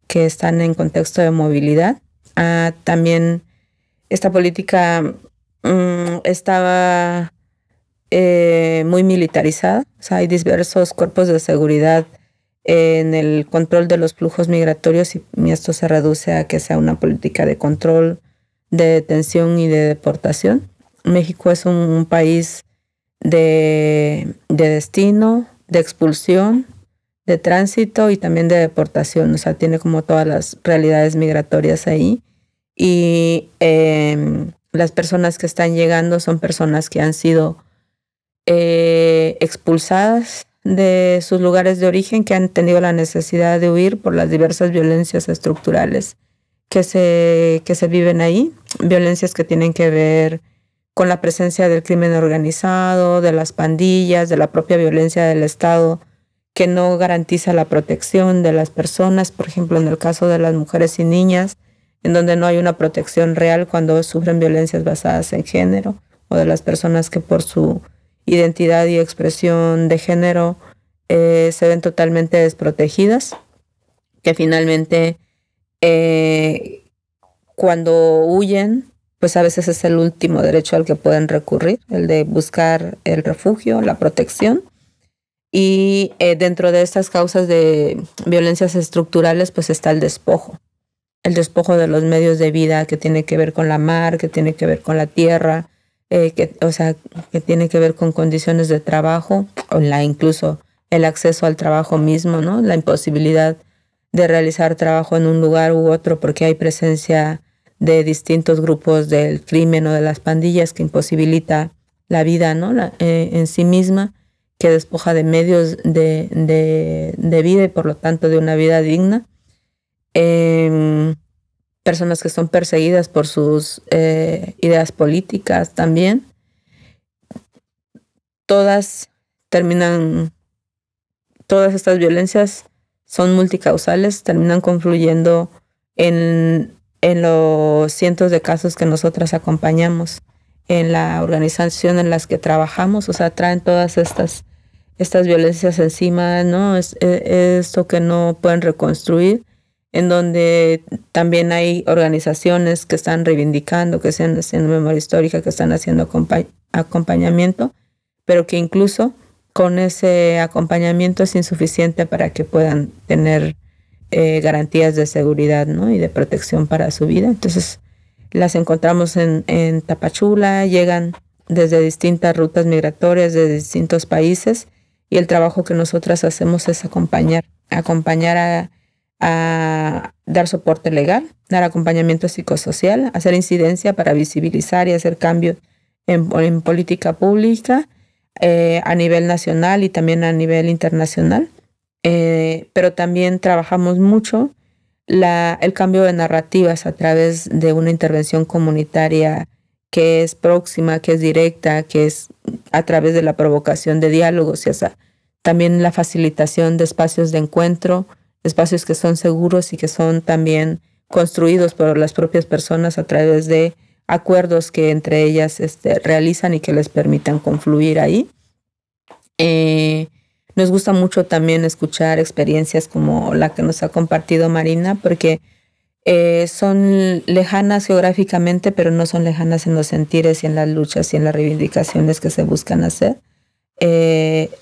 que están en contexto de movilidad. Ha también esta política estaba muy militarizada. O sea, hay diversos cuerpos de seguridad en el control de los flujos migratorios y esto se reduce a que sea una política de control, de detención y de deportación. México es un país de destino, de expulsión, de tránsito y también de deportación. O sea, tiene como todas las realidades migratorias ahí. Y las personas que están llegando son personas que han sido expulsadas de sus lugares de origen, que han tenido la necesidad de huir por las diversas violencias estructurales que se viven ahí. Violencias que tienen que ver con la presencia del crimen organizado, de las pandillas, de la propia violencia del Estado, que no garantiza la protección de las personas, por ejemplo, en el caso de las mujeres y niñas, en donde no hay una protección real cuando sufren violencias basadas en género, o de las personas que por su identidad y expresión de género se ven totalmente desprotegidas, que finalmente cuando huyen, pues a veces es el último derecho al que pueden recurrir, el de buscar el refugio, la protección. Y dentro de estas causas de violencias estructurales, pues está el despojo de los medios de vida, que tiene que ver con la mar, que tiene que ver con la tierra, que tiene que ver con condiciones de trabajo, o incluso el acceso al trabajo mismo, ¿no? La imposibilidad de realizar trabajo en un lugar u otro porque hay presencia de distintos grupos del crimen o de las pandillas que imposibilita la vida, ¿no? En sí misma, que despoja de medios de vida y por lo tanto de una vida digna. Personas que son perseguidas por sus ideas políticas también. Todas estas violencias son multicausales, terminan confluyendo en los cientos de casos que nosotras acompañamos en la organización en las que trabajamos. O sea, traen todas estas violencias encima, ¿no? Es esto que no pueden reconstruir, en donde también hay organizaciones que están reivindicando, que están haciendo memoria histórica, que están haciendo acompañamiento, pero que incluso con ese acompañamiento es insuficiente para que puedan tener garantías de seguridad, ¿no? Y de protección para su vida. Entonces las encontramos en Tapachula, llegan desde distintas rutas migratorias de distintos países y el trabajo que nosotras hacemos es acompañar a dar soporte legal, dar acompañamiento psicosocial, hacer incidencia para visibilizar y hacer cambios en política pública a nivel nacional y también a nivel internacional. Pero también trabajamos mucho el cambio de narrativas a través de una intervención comunitaria que es próxima, que es directa, que es a través de la provocación de diálogos y también la facilitación de espacios de encuentro, espacios que son seguros y que son también construidos por las propias personas a través de acuerdos que entre ellas realizan y que les permitan confluir ahí. Nos gusta mucho también escuchar experiencias como la que nos ha compartido Marina, porque son lejanas geográficamente, pero no son lejanas en los sentires y en las luchas y en las reivindicaciones que se buscan hacer.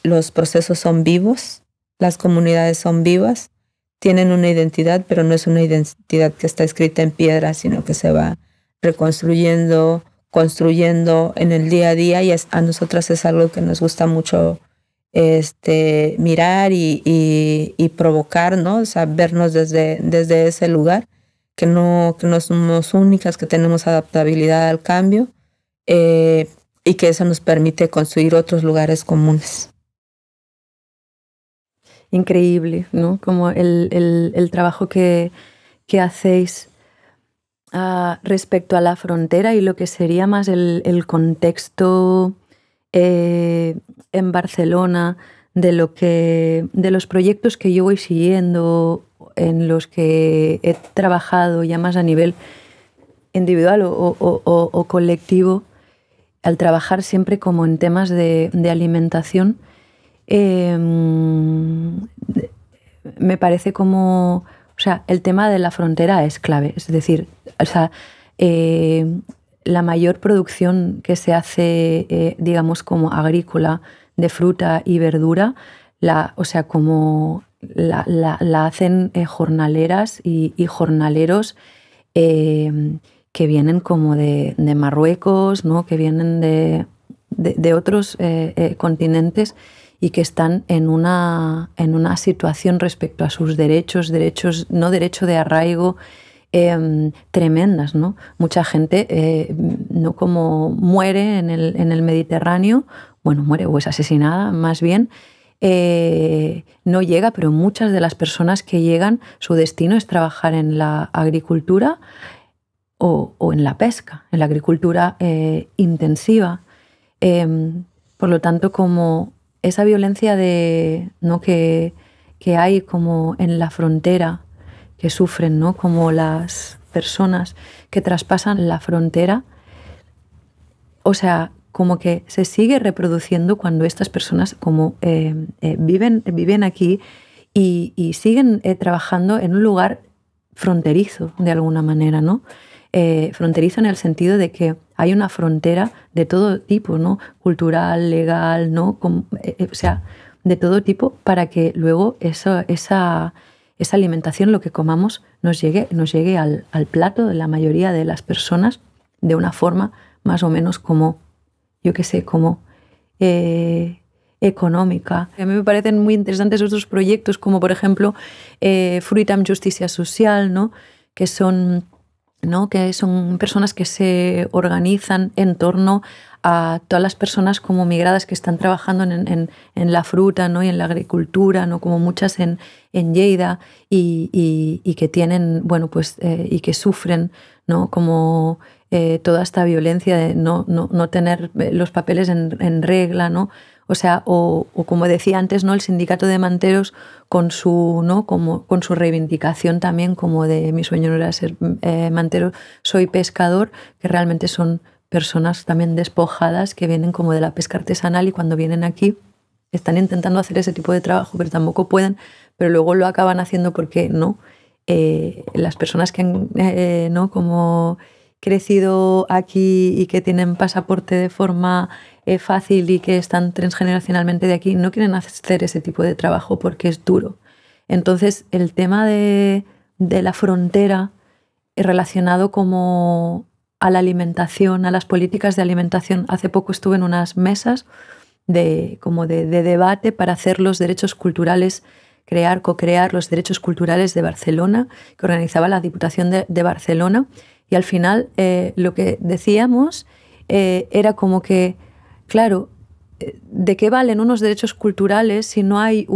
Los procesos son vivos, las comunidades son vivas, tienen una identidad, pero no es una identidad que está escrita en piedra, sino que se va reconstruyendo, construyendo en el día a día, y a nosotras es algo que nos gusta mucho mirar y provocar, ¿no? O sea, vernos desde ese lugar, que no somos únicas, que tenemos adaptabilidad al cambio y que eso nos permite construir otros lugares comunes. Increíble, ¿no? Como el trabajo que hacéis respecto a la frontera y lo que sería más el contexto en Barcelona de los proyectos que yo voy siguiendo, en los que he trabajado ya más a nivel individual o colectivo, al trabajar siempre como en temas de alimentación, me parece como, o sea, el tema de la frontera es clave. Es decir, o sea, la mayor producción que se hace, digamos, como agrícola de fruta y verdura, o sea, como la hacen jornaleras y jornaleros que vienen como de Marruecos, ¿no? Que vienen de otros continentes y que están en una situación respecto a sus derechos, no derecho de arraigo, tremendas, ¿no? Mucha gente no como muere en el Mediterráneo, bueno, muere o es asesinada más bien, no llega, pero muchas de las personas que llegan, su destino es trabajar en la agricultura o en la pesca, en la agricultura intensiva. Por lo tanto, como esa violencia ¿no? que hay como en la frontera, que sufren, ¿no? Como las personas que traspasan la frontera, o sea, como que se sigue reproduciendo cuando estas personas como viven aquí y siguen trabajando en un lugar fronterizo de alguna manera, ¿no? Fronterizo en el sentido de que hay una frontera de todo tipo, ¿no? Cultural, legal, ¿no? O sea, de todo tipo, para que luego esa alimentación, lo que comamos, nos llegue al plato de la mayoría de las personas de una forma más o menos como, yo qué sé, como económica. A mí me parecen muy interesantes otros proyectos, como por ejemplo Fruit amb Justícia Social, ¿no? que son personas que se organizan en torno a todas las personas como migradas que están trabajando en la fruta, ¿no? y en la agricultura, ¿no? como muchas en Lleida y que tienen, bueno, pues, y que sufren, ¿no? como toda esta violencia de no tener los papeles en regla, ¿no? O sea, o como decía antes, ¿no? El sindicato de manteros con su reivindicación también, como de mi sueño no era ser mantero, soy pescador, que realmente son personas también despojadas que vienen como de la pesca artesanal y cuando vienen aquí están intentando hacer ese tipo de trabajo, pero tampoco pueden, pero luego lo acaban haciendo porque no. Las personas que han ¿no? como crecido aquí y que tienen pasaporte de forma fácil y que están transgeneracionalmente de aquí, no quieren hacer ese tipo de trabajo porque es duro. Entonces, el tema de la frontera relacionado como a la alimentación, a las políticas de alimentación. Hace poco estuve en unas mesas de debate para hacer los derechos culturales, co-crear los derechos culturales de Barcelona, que organizaba la Diputación de Barcelona. Y al final lo que decíamos era como que, claro, ¿de qué valen unos derechos culturales si no hay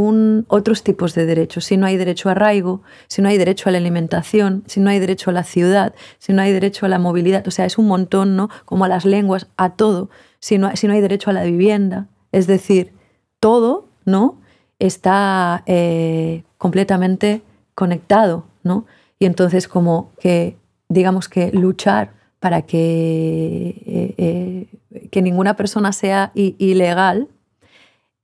otros tipos de derechos? Si no hay derecho a arraigo, si no hay derecho a la alimentación, si no hay derecho a la ciudad, si no hay derecho a la movilidad. O sea, es un montón, ¿no? Como a las lenguas, a todo. Si no hay derecho a la vivienda. Es decir, todo, ¿no? Está completamente conectado, ¿no? Y entonces como que, digamos que luchar para que ninguna persona sea ilegal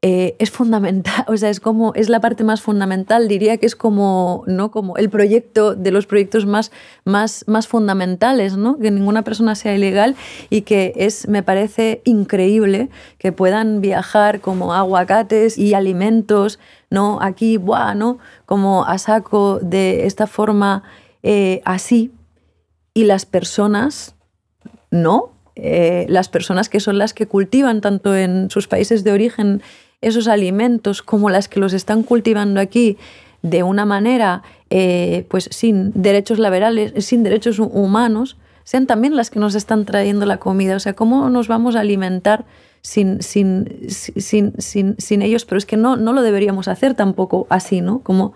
es fundamental, o sea, es la parte más fundamental, diría que es como, ¿no? como el proyecto de los proyectos más fundamentales, ¿no? Que ninguna persona sea ilegal y que me parece increíble que puedan viajar como aguacates y alimentos, ¿no? Aquí, ¿no? como a saco de esta forma así, y las personas no. Las personas que son las que cultivan tanto en sus países de origen esos alimentos como las que los están cultivando aquí de una manera pues sin derechos laborales, sin derechos humanos, sean también las que nos están trayendo la comida. O sea, ¿cómo nos vamos a alimentar sin ellos? Pero es que no lo deberíamos hacer tampoco así, ¿no? Como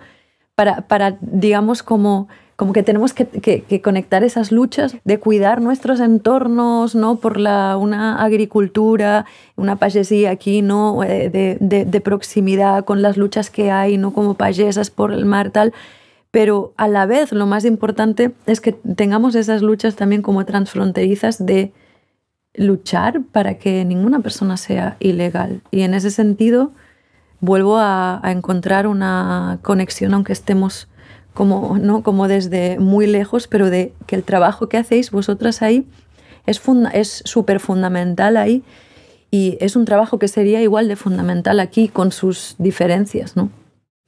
para digamos, como que tenemos que conectar esas luchas de cuidar nuestros entornos, ¿no? Por una agricultura, una pagesía aquí, ¿no? de proximidad con las luchas que hay, ¿no? Como pagesas por el mar, tal. Pero a la vez lo más importante es que tengamos esas luchas también como transfronterizas de luchar para que ninguna persona sea ilegal. Y en ese sentido vuelvo a encontrar una conexión, aunque estemos como desde muy lejos, pero de que el trabajo que hacéis vosotras ahí es súper fundamental ahí, y es un trabajo que sería igual de fundamental aquí con sus diferencias, ¿no?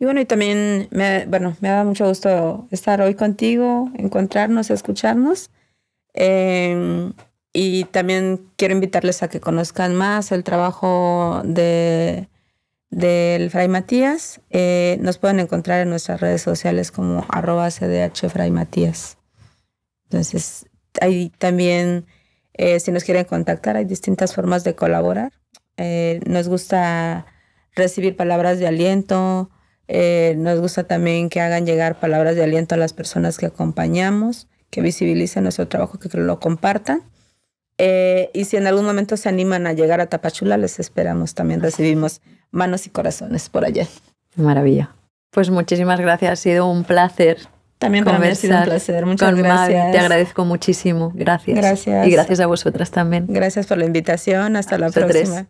Y bueno, y también me ha dado mucho gusto estar hoy contigo, encontrarnos, escucharnos. Y también quiero invitarles a que conozcan más el trabajo del Fray Matías. Nos pueden encontrar en nuestras redes sociales como @cdhfraymatías. Entonces, ahí también, si nos quieren contactar, hay distintas formas de colaborar. Nos gusta recibir palabras de aliento. Nos gusta también que hagan llegar palabras de aliento a las personas que acompañamos, que visibilicen nuestro trabajo, que lo compartan. Y si en algún momento se animan a llegar a Tapachula, les esperamos. También recibimos manos y corazones por allá. Maravilla. Pues muchísimas gracias, ha sido un placer. También para mí ha sido un placer. Muchas gracias. Mavi. Te agradezco muchísimo. Gracias. Gracias. Y gracias a vosotras también. Gracias por la invitación. Hasta la próxima.